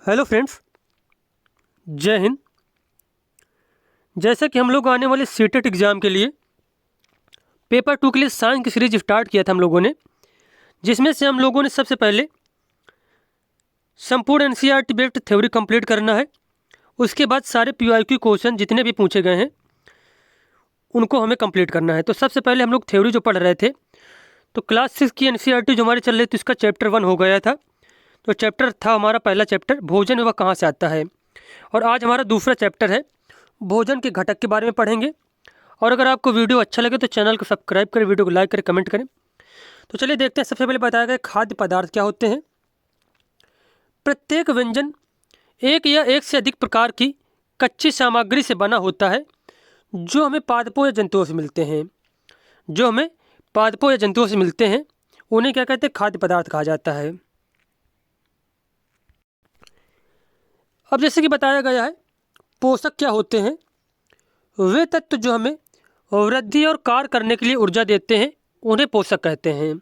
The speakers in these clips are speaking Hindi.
हेलो फ्रेंड्स, जय हिंद। जैसा कि हम लोग आने वाले सीटेट एग्ज़ाम के लिए पेपर 2 के लिए साइंस की सीरीज स्टार्ट किया था हम लोगों ने, जिसमें से हम लोगों ने सबसे पहले संपूर्ण एनसीईआरटी बेस्ड थ्योरी कंप्लीट करना है। उसके बाद सारे पीवाईक्यू क्वेश्चन जितने भी पूछे गए हैं उनको हमें कंप्लीट करना है। तो सबसे पहले हम लोग थ्योरी जो पढ़ रहे थे, तो क्लास 6 की एनसीईआरटी जो हमारी चल रही थी उसका चैप्टर 1 हो गया था। तो चैप्टर था हमारा पहला चैप्टर, भोजन वह कहाँ से आता है। और आज हमारा दूसरा चैप्टर है, भोजन के घटक के बारे में पढ़ेंगे। और अगर आपको वीडियो अच्छा लगे तो चैनल को सब्सक्राइब करें, वीडियो को लाइक करें, कमेंट करें। तो चलिए देखते हैं। सबसे पहले बताया गया खाद्य पदार्थ क्या होते हैं। प्रत्येक व्यंजन एक या एक से अधिक प्रकार की कच्ची सामग्री से बना होता है जो हमें पादपों या जंतुओं से मिलते हैं। उन्हें क्या कहते हैं? खाद्य पदार्थ कहा जाता है। अब जैसे कि बताया गया है, पोषक क्या होते हैं। वे तत्व जो हमें वृद्धि और कार्य करने के लिए ऊर्जा देते हैं उन्हें पोषक कहते हैं।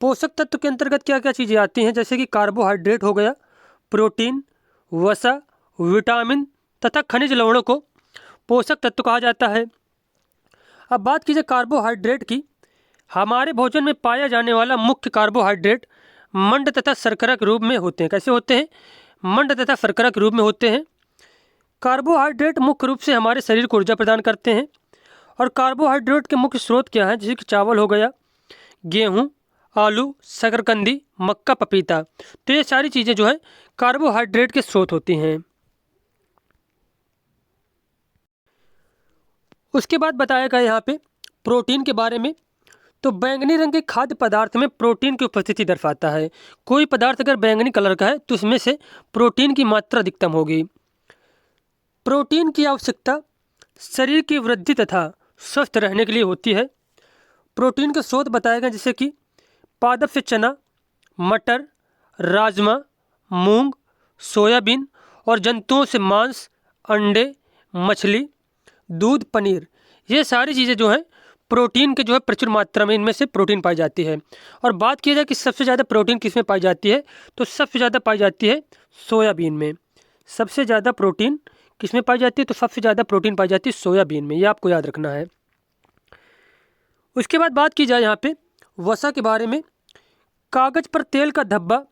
पोषक तत्व के अंतर्गत क्या क्या चीज़ें आती हैं, जैसे कि कार्बोहाइड्रेट हो गया, प्रोटीन, वसा, विटामिन तथा खनिज लवणों को पोषक तत्व कहा जाता है। अब बात कीजिए कार्बोहाइड्रेट की। हमारे भोजन में पाया जाने वाला मुख्य कार्बोहाइड्रेट मंड तथा शर्करा के रूप में होते हैं। कैसे होते हैं? मंड तथा शर्करा के रूप में होते हैं। कार्बोहाइड्रेट मुख्य रूप से हमारे शरीर को ऊर्जा प्रदान करते हैं। और कार्बोहाइड्रेट के मुख्य स्रोत क्या हैं? जैसे कि चावल हो गया, गेहूँ, आलू, शकरकंदी, मक्का, पपीता। तो ये सारी चीज़ें जो है कार्बोहाइड्रेट के स्रोत होती हैं। उसके बाद बताया गया यहाँ पे प्रोटीन के बारे में। तो बैंगनी रंग के खाद्य पदार्थ में प्रोटीन की उपस्थिति दर्शाता है। कोई पदार्थ अगर बैंगनी कलर का है तो उसमें से प्रोटीन की मात्रा अधिकतम होगी। प्रोटीन की आवश्यकता शरीर की वृद्धि तथा स्वस्थ रहने के लिए होती है। प्रोटीन के स्रोत बताए गए जैसे कि पादप से चना, मटर, राजमा, मूंग, सोयाबीन और जंतुओं से मांस, अंडे, मछली, दूध, पनीर। ये सारी चीज़ें जो हैं प्रोटीन के जो है प्रचुर मात्रा में इनमें से प्रोटीन पाई जाती है। और बात की जाए कि सबसे ज़्यादा प्रोटीन किस में पाई जाती है, तो सबसे ज़्यादा पाई जाती है सोयाबीन में। सबसे ज़्यादा प्रोटीन किस में पाई जाती है? तो सबसे ज़्यादा प्रोटीन पाई जाती है सोयाबीन में। ये आपको याद रखना है। उसके बाद बात की जाए यहाँ पे वसा के बारे में। कागज़ पर तेल का धब्बा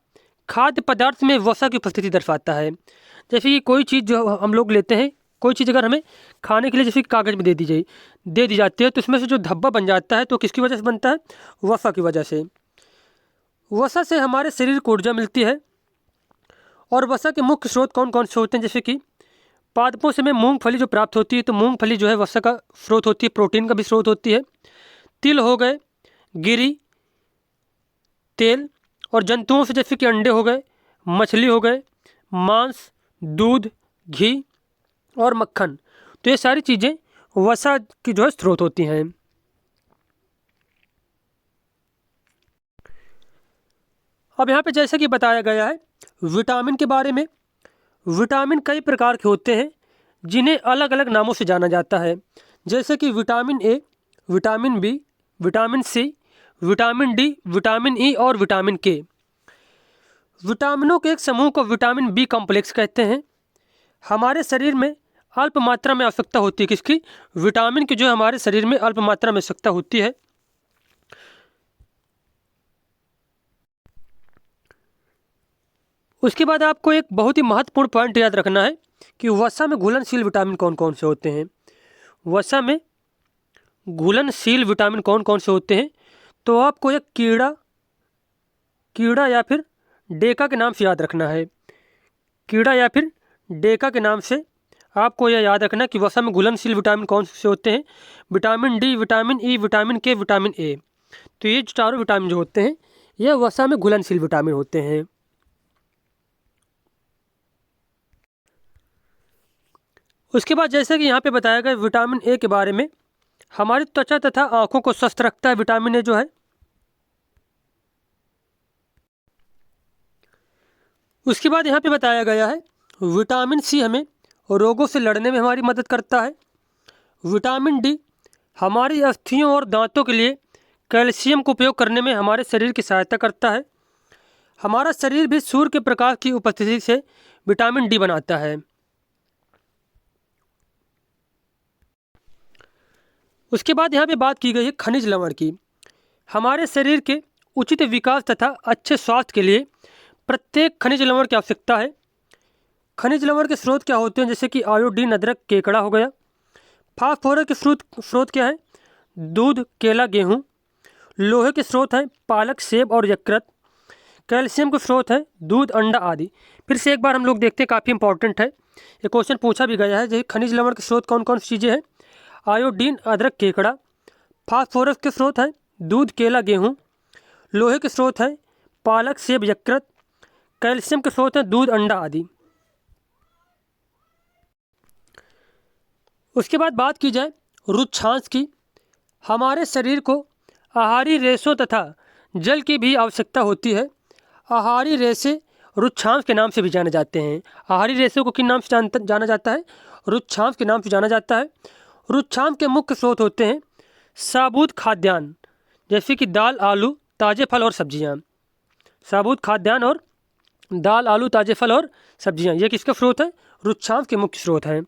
खाद्य पदार्थ में वसा की उपस्थिति दर्शाता है। जैसे कि कोई चीज़ जो हम लोग लेते हैं, कोई चीज़ अगर हमें खाने के लिए जैसे कागज़ में दे दी जाती है, तो उसमें से जो धब्बा बन जाता है तो किसकी वजह से बनता है? वसा की वजह से। वसा से हमारे शरीर को ऊर्जा मिलती है। और वसा के मुख्य स्रोत कौन कौन से होते हैं? जैसे कि पादपों से हमें मूंगफली जो प्राप्त होती है, तो मूंगफली जो है वसा का स्रोत होती है, प्रोटीन का भी स्रोत होती है। तिल हो गए, गिरी तेल, और जंतुओं से जैसे कि अंडे हो गए, मछली हो गए, मांस, दूध, घी और मक्खन। तो ये सारी चीज़ें वसा की जो है स्रोत होती हैं। अब यहाँ पे जैसे कि बताया गया है विटामिन के बारे में। विटामिन कई प्रकार के होते हैं जिन्हें अलग अलग नामों से जाना जाता है। जैसे कि vitamin A, vitamin B, vitamin C, vitamin D, vitamin E और विटामिन के। विटामिनों के एक समूह को विटामिन बी कॉम्प्लेक्स कहते हैं। हमारे शरीर में अल्प मात्रा में आवश्यकता होती है किसकी? विटामिन की जो हमारे शरीर में अल्प मात्रा में आवश्यकता होती है। उसके बाद आपको एक बहुत ही महत्वपूर्ण पॉइंट याद रखना है कि वसा में घुलनशील विटामिन कौन कौन से होते हैं। वसा में घुलनशील विटामिन कौन कौन से होते हैं? तो आपको एक कीड़ा या फिर डेका के नाम से याद रखना है। कीड़ा या फिर डेका के नाम से आपको यह याद रखना कि वसा में घुलनशील विटामिन कौन से होते हैं। विटामिन डी, विटामिन ई, विटामिन के, विटामिन ए। तो ये चारों विटामिन जो होते हैं यह वसा में घुलनशील विटामिन होते हैं। उसके बाद जैसे कि यहाँ पे बताया गया विटामिन ए के बारे में, हमारी त्वचा तथा आँखों को स्वस्थ रखता है विटामिन ए जो है। उसके बाद यहाँ पे बताया गया है विटामिन सी हमें रोगों से लड़ने में हमारी मदद करता है। विटामिन डी हमारी अस्थियों और दांतों के लिए कैल्शियम का उपयोग करने में हमारे शरीर की सहायता करता है। हमारा शरीर भी सूर्य के प्रकाश की उपस्थिति से विटामिन डी बनाता है। उसके बाद यहाँ पे बात की गई है खनिज लवण की। हमारे शरीर के उचित विकास तथा अच्छे स्वास्थ्य के लिए प्रत्येक खनिज लवण की आवश्यकता है। खनिज लवण के स्रोत क्या होते हैं, जैसे कि आयोडीन अदरक केकड़ा हो गया। फास्फोरस के स्रोत क्या है, दूध केला गेहूँ। लोहे के स्रोत हैं पालक सेब और यकृत। कैल्शियम के स्रोत है दूध अंडा आदि। फिर से एक बार हम लोग देखते हैं, काफ़ी इंपॉर्टेंट है, ये क्वेश्चन पूछा भी गया है। जैसे खनिज लवण के स्रोत कौन कौन सी चीज़ें हैं, आयोडीन अदरक केकड़ा। फास्फोरस के स्रोत हैं दूध केला गेहूँ। लोहे के स्रोत हैं पालक सेब यकृत। कैल्शियम के स्रोत हैं दूध अंडा आदि। उसके बाद बात की जाए रुक्षांश की। हमारे शरीर को आहारी रेशों तथा जल की भी आवश्यकता होती है। आहारी रेशे रुक्षांश के नाम से भी जाने जाते हैं। आहारी रेशों को किन नाम से जाना जाता है, रुक्षांश के नाम से जाना जाता है। रुक्षांश के मुख्य स्रोत होते हैं साबुत खाद्यान्न, जैसे कि दाल आलू ताज़े फल और सब्जियां। साबुत खाद्यान्न और दाल आलू ताज़े फल और सब्जियां, ये किसका स्रोत है, रुक्षांश के मुख्य स्रोत हैं।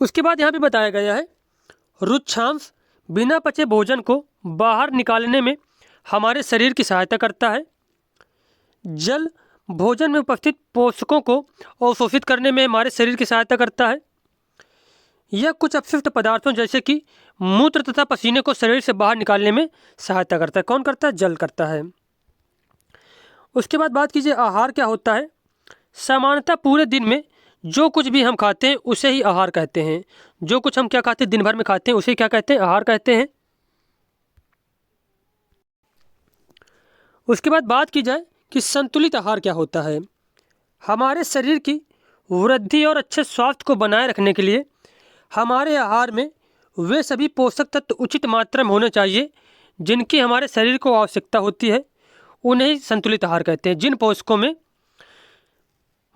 उसके बाद यहाँ पे बताया गया है रुक्षांश बिना पचे भोजन को बाहर निकालने में हमारे शरीर की सहायता करता है। जल भोजन में उपस्थित पोषकों को अवशोषित करने में हमारे शरीर की सहायता करता है। यह कुछ अपशिष्ट पदार्थों जैसे कि मूत्र तथा पसीने को शरीर से बाहर निकालने में सहायता करता है। कौन करता है, जल करता है। उसके बाद बात कीजिए आहार क्या होता है। सामान्यतः पूरे दिन में जो कुछ भी हम खाते हैं उसे ही आहार कहते हैं। जो कुछ हम क्या खाते हैं, दिन भर में खाते हैं, उसे क्या कहते हैं, आहार कहते हैं। उसके बाद बात की जाए कि संतुलित आहार क्या होता है। हमारे शरीर की वृद्धि और अच्छे स्वास्थ्य को बनाए रखने के लिए हमारे आहार में वे सभी पोषक तत्व उचित मात्रा में होने चाहिए जिनकी हमारे शरीर को आवश्यकता होती है, उन्हें ही संतुलित आहार कहते हैं। जिन पोषकों में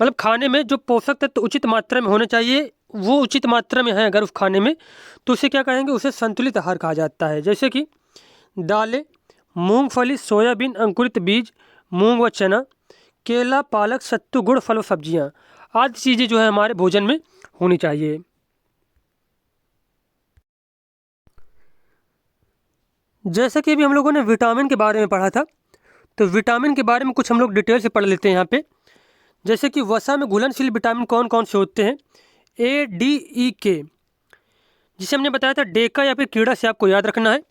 मतलब खाने में जो पोषक तत्व उचित मात्रा में होने चाहिए वो उचित मात्रा में है अगर उस खाने में, तो उसे क्या कहेंगे, उसे संतुलित आहार कहा जाता है। जैसे कि दालें, मूंगफली, सोयाबीन, अंकुरित बीज, मूंग व चना, केला, पालक, सत्तू, गुड़, फल और सब्जियां आदि चीज़ें जो है हमारे भोजन में होनी चाहिए। जैसा कि अभी हम लोगों ने विटामिन के बारे में पढ़ा था, तो विटामिन के बारे में कुछ हम लोग डिटेल से पढ़ लेते हैं यहाँ पे। जैसे कि वसा में घुलनशील विटामिन कौन कौन से होते हैं, ए डी ई के, जिसे हमने बताया था डेका या फिर कीड़ा से आपको याद रखना है।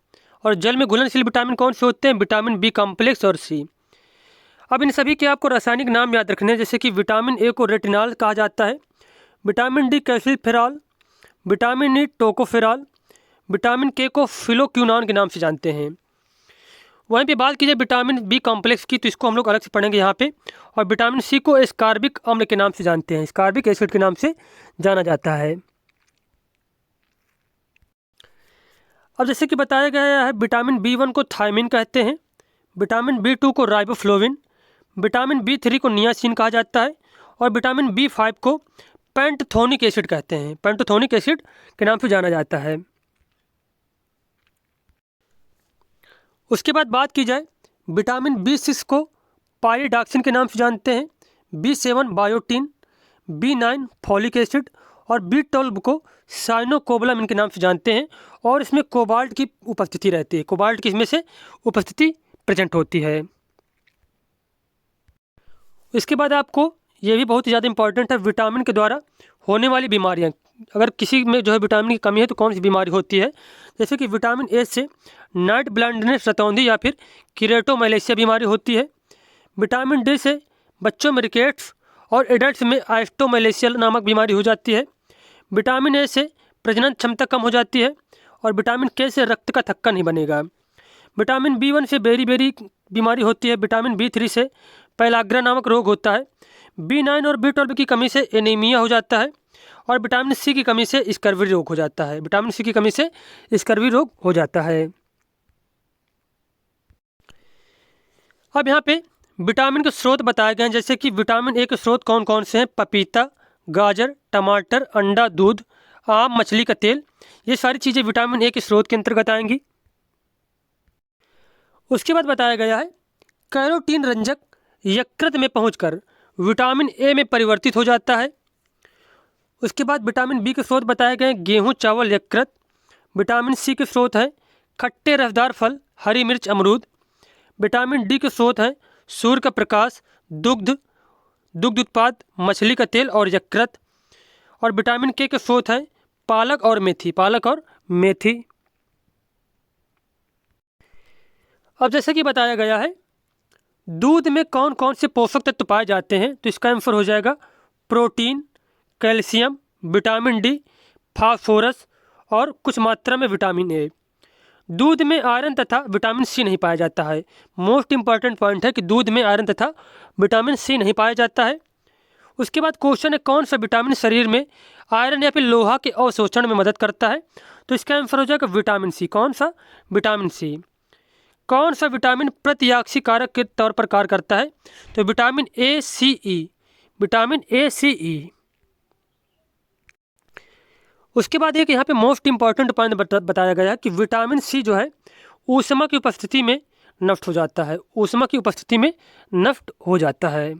और जल में घुलनशील विटामिन कौन से होते हैं, विटामिन बी कॉम्प्लेक्स और सी। अब इन सभी के आपको रासायनिक नाम याद रखने हैं। जैसे कि विटामिन ए को रेटिनॉल कहा जाता है, vitamin D calciferol, vitamin E tocopherol, vitamin के को फिलोक्यूनान के नाम से जानते हैं। वहीं पे बात कीजिए विटामिन बी कॉम्प्लेक्स की, तो इसको हम लोग अलग से पढ़ेंगे यहाँ पे। और विटामिन सी को एस्कार्बिक अम्ल के नाम से जानते हैं, एस्कार्बिक एसिड के नाम से जाना जाता है। अब जैसे कि बताया गया है विटामिन बी1 को थायमिन कहते हैं, विटामिन बी2 को राइबोफ्लोविन, विटामिन बी3 को नियासिन कहा जाता है और विटामिन बी5 को पेंटथोनिक एसिड कहते हैं, पेंटथोनिक एसिड के नाम से जाना जाता है। उसके बाद बात की जाए विटामिन बी6 को पाइरिडॉक्सिन के नाम से जानते हैं, बी7 बायोटिन, बी9 फॉलिक एसिड और बी12 को साइनोकोबालामिन के नाम से जानते हैं। और इसमें कोबाल्ट की उपस्थिति रहती है, कोबाल्ट की इसमें से उपस्थिति प्रेजेंट होती है। इसके बाद आपको ये भी बहुत ही ज़्यादा इंपॉर्टेंट है, विटामिन के द्वारा होने वाली बीमारियाँ। अगर किसी में जो है विटामिन की कमी है तो कौन सी बीमारी होती है। जैसे कि विटामिन ए से नाइट ब्लाइंडनेस, रतौंधी या फिर कीरेटोमाइलेशिया बीमारी होती है। विटामिन डी से बच्चों में रिकेट्स और एडल्ट्स में आइस्टोमाइलेशिया नामक बीमारी हो जाती है। विटामिन ए से प्रजनन क्षमता कम हो जाती है और विटामिन के से रक्त का थक्का नहीं बनेगा। विटामिन बी1 से बेरी बीमारी होती है। विटामिन बी3 से पैलाग्रा नामक रोग होता है। बी9 और बी12 की कमी से एनीमिया हो जाता है और विटामिन सी की कमी से स्कर्वी रोग हो जाता है, विटामिन सी की कमी से स्कर्वी रोग हो जाता है। अब यहाँ पे विटामिन के स्रोत बताए गए हैं। जैसे कि विटामिन ए के स्रोत कौन कौन से हैं, पपीता, गाजर, टमाटर, अंडा, दूध, आम, मछली का तेल, ये सारी चीज़ें विटामिन ए के स्रोत के अंतर्गत आएंगी। उसके बाद बताया गया है कैरोटीन रंजक यकृत में पहुंचकर विटामिन ए में परिवर्तित हो जाता है। उसके बाद विटामिन बी के स्रोत बताए गए गेहूं, चावल, यकृत। विटामिन सी के स्रोत हैं खट्टे रसदार फल, हरी मिर्च, अमरूद। विटामिन डी के स्रोत हैं सूर्य का प्रकाश, दुग्ध, दुग्ध उत्पाद, मछली का तेल और यकृत। और विटामिन के स्रोत हैं पालक और मेथी, पालक और मेथी। अब जैसे कि बताया गया है दूध में कौन कौन से पोषक तत्व पाए जाते हैं, तो इसका आंसर हो जाएगा protein, calcium, vitamin D, phosphorus और कुछ मात्रा में विटामिन ए। दूध में आयरन तथा विटामिन सी नहीं पाया जाता है। मोस्ट इंपॉर्टेंट पॉइंट है कि दूध में आयरन तथा विटामिन सी नहीं पाया जाता है। उसके बाद क्वेश्चन है कौन सा विटामिन शरीर में आयरन या फिर लोहा के अवशोषण में मदद करता है, तो इसका आंसर हो जाएगा विटामिन सी। कौन सा? Vitamin C. कौन सा विटामिन प्रतियाक्षी कारक के तौर पर कार्य करता है, तो vitamin A C E, vitamin A सी ई। उसके बाद एक यहाँ पे मोस्ट इंपॉर्टेंट पॉइंट बताया गया है कि विटामिन सी जो है ऊष्मा की उपस्थिति में नष्ट हो जाता है, ऊष्मा की उपस्थिति में नष्ट हो जाता है।